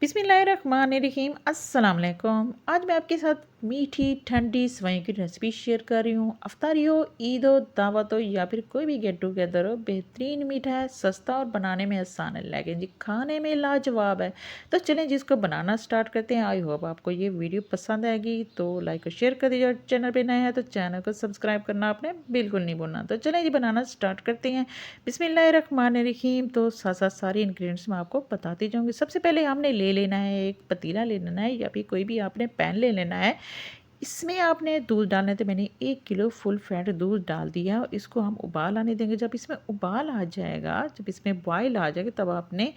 बिस्मिल्लाहिर्रहमानिर्रहीम अस्सलाम वालेकुम। आज मैं आपके साथ मीठी ठंडी सेवइयों की रेसिपी शेयर कर रही हूँ। अफ्तारी हो, ईद हो, दावत हो या फिर कोई भी गेट टुगेदर हो, बेहतरीन मीठा है, सस्ता और बनाने में आसान है, लेकिन जी खाने में लाजवाब है। तो चलें जिसको बनाना स्टार्ट करते हैं। आई होप आपको ये वीडियो पसंद आएगी, तो लाइक और शेयर कर दीजिए। और चैनल पर नए हैं तो चैनल को सब्सक्राइब करना आपने बिल्कुल नहीं भूलना। तो चलें जी बनाना स्टार्ट करते हैं। बिस्मिल्लाहिर्रहमानिर्रहीम। तो साथ साथ सारी इंग्रेडिएंट्स मैं आपको बताती जाऊँगी। सबसे पहले हमने ले लेना है एक पतीला ले लेना है या फिर कोई भी आपने पैन ले लेना है। इसमें आपने दूध डालना है। तो मैंने 1 किलो फुल फैट दूध डाल दिया और इसको हम उबाल आने देंगे। जब इसमें उबाल आ जाएगा, जब इसमें बॉयल आ जाएगा, तब आपने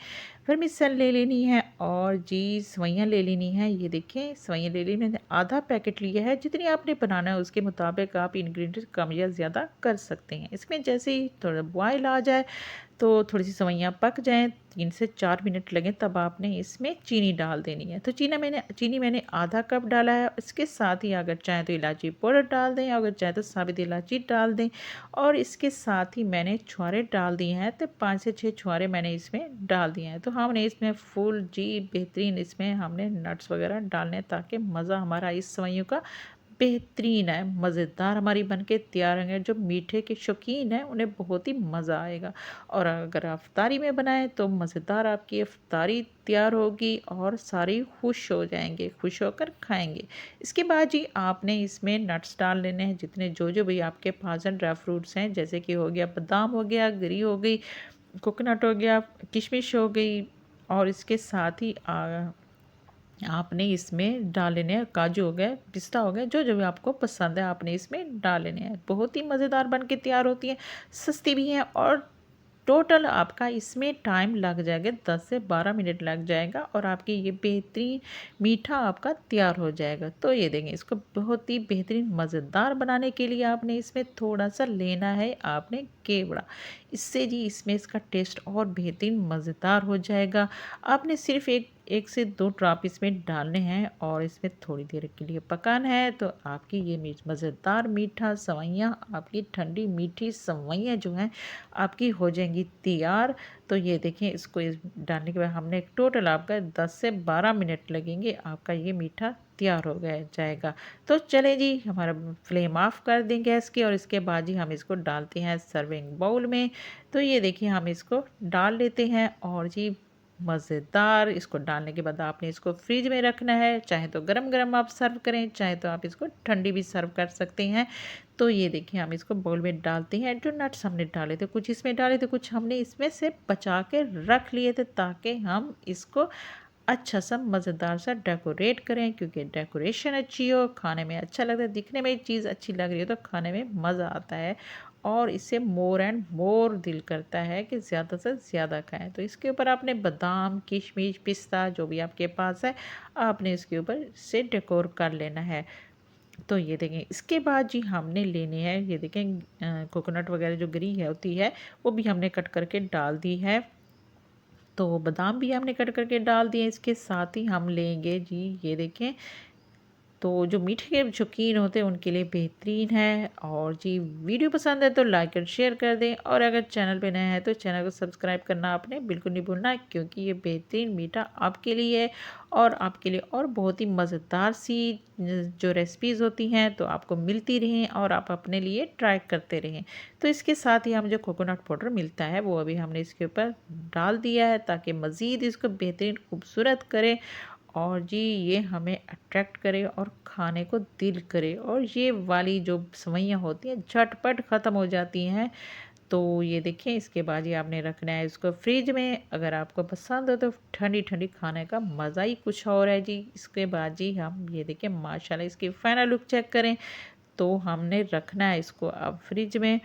वर्मिसेली ले लेनी है और जी सेवइयाँ ले लेनी है। ये देखें सेवइयाँ ले ली मैंने, आधा पैकेट लिया है। जितनी आपने बनाना है उसके मुताबिक आप इंग्रेडिएंट्स कम या ज़्यादा कर सकते हैं। इसमें जैसे ही थोड़ा बॉयल आ जाए तो थोड़ी सी सेवइयाँ पक जाएँ, 3 से 4 मिनट लगें, तब आपने इसमें चीनी डाल देनी है। तो चीनी मैंने आधा कप डाला है। इसके साथ ही अगर चाहें तो इलायची पाउडर डाल दें, अगर चाहें तो साबित इलायची डाल दें। और इसके साथ ही मैंने छुहारे डाल दिए हैं। तो 5 से 6 छुहारे मैंने इसमें डाल दिए हैं। तो हमने इसमें फुल जी बेहतरीन इसमें हमने नट्स वगैरह डालने हैं ताकि मज़ा हमारा इस सेवइयों का बेहतरीन है, मज़ेदार हमारी बनके तैयार होंगे। जो मीठे के शौकीन हैं उन्हें बहुत ही मज़ा आएगा। और अगर आप इफ्तारी में बनाएं तो मज़ेदार आपकी इफ्तारी तैयार होगी और सारे खुश हो जाएंगे, खुश होकर खाएंगे। इसके बाद जी आपने इसमें नट्स डाल लेने हैं, जितने जो जो भी आपके पास हैं, ड्राई फ्रूट्स हैं, जैसे कि हो गया बादाम, हो गया गिरी, हो गई कोकोनट, हो गया किशमिश, हो गई। और इसके साथ ही आपने इसमें डाल लेने हैं काजू, हो गए पिस्ता, हो गए जो जो भी आपको पसंद है आपने इसमें डाल लेने हैं। बहुत ही मज़ेदार बन के तैयार होती है, सस्ती भी हैं। और टोटल आपका इसमें टाइम लग जाएगा 10 से 12 मिनट लग जाएगा और आपकी ये बेहतरीन मीठा आपका तैयार हो जाएगा। तो ये देंगे इसको बहुत ही बेहतरीन मज़ेदार बनाने के लिए आपने इसमें थोड़ा सा लेना है आपने केवड़ा। इससे जी इसमें इसका टेस्ट और बेहतरीन मज़ेदार हो जाएगा। आपने सिर्फ एक से 2 ड्रॉप इसमें डालने हैं और इसमें थोड़ी देर के लिए पकाना है। तो आपकी ये मज़ेदार मीठा सेवइयाँ, आपकी ठंडी मीठी सेवइयाँ जो हैं आपकी हो जाएंगी तैयार। तो ये देखें इसको डालने के बाद हमने टोटल आपका 10 से 12 मिनट लगेंगे, आपका ये मीठा तैयार हो गया जाएगा। तो चले जी हमारा फ्लेम ऑफ कर दें गैस की और इसके बाद जी हम इसको डालते हैं सर्विंग बाउल में। तो ये देखिए हम इसको डाल लेते हैं और जी मज़ेदार, इसको डालने के बाद आपने इसको फ्रिज में रखना है। चाहे तो गरम गरम आप सर्व करें, चाहे तो आप इसको ठंडी भी सर्व कर सकते हैं। तो ये देखिए हम इसको बाउल में डालते हैं। जो नट्स हमने डाले थे कुछ इसमें डाले थे, कुछ हमने इसमें से बचा के रख लिए थे ताकि हम इसको अच्छा सा मज़ेदार सा डेकोरेट करें, क्योंकि डेकोरेशन अच्छी हो खाने में अच्छा लगता है। दिखने में चीज़ अच्छी लग रही है तो खाने में मज़ा आता है और इससे मोर एंड मोर दिल करता है कि ज़्यादा से ज़्यादा खाएं। तो इसके ऊपर आपने बादाम, किशमिश, पिस्ता जो भी आपके पास है आपने इसके ऊपर से डेकोर कर लेना है। तो ये देखें इसके बाद जी हमने लेने हैं, ये देखें कोकोनट वगैरह जो गिरी है होती है वो भी हमने कट करके डाल दी है। तो बादाम भी हमने कट करके डाल दिए। इसके साथ ही हम लेंगे जी ये देखें, तो जो मीठे के शौकीन होते हैं उनके लिए बेहतरीन है। और जी वीडियो पसंद है तो लाइक और शेयर कर दें, और अगर चैनल पे नया है तो चैनल को सब्सक्राइब करना आपने बिल्कुल नहीं भूलना, क्योंकि ये बेहतरीन मीठा आपके लिए है और आपके लिए और बहुत ही मज़ेदार सी जो रेसिपीज़ होती हैं तो आपको मिलती रहें और आप अपने लिए ट्राई करते रहें। तो इसके साथ ही हम जो कोकोनट पाउडर मिलता है वो अभी हमने इसके ऊपर डाल दिया है ताकि मज़ीद इसको बेहतरीन खूबसूरत करें और जी ये हमें अट्रैक्ट करे और खाने को दिल करे। और ये वाली जो सेवइयाँ होती हैं झटपट ख़त्म हो जाती हैं। तो ये देखिए इसके बाद ये आपने रखना है इसको फ्रिज में। अगर आपको पसंद हो तो ठंडी ठंडी खाने का मज़ा ही कुछ और है जी। इसके बाद जी हम ये देखिए माशाल्लाह इसकी फाइनल लुक चेक करें। तो हमने रखना है इसको अब फ्रिज में।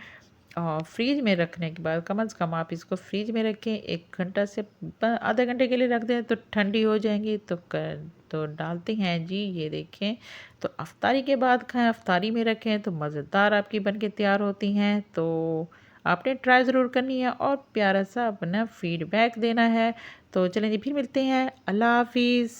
और फ्रीज में रखने के बाद कम से कम आप इसको फ्रीज में रखें 1 घंटा से आधे घंटे के लिए रख दें तो ठंडी हो जाएंगी। तो डालते हैं जी ये देखें। तो अफ्तारी के बाद खाएं, अफ्तारी में रखें तो मज़ेदार आपकी बन के तैयार होती हैं। तो आपने ट्राई ज़रूर करनी है और प्यारा सा अपना फीडबैक देना है। तो चलें जी फिर मिलते हैं, अल्लाह हाफिज़।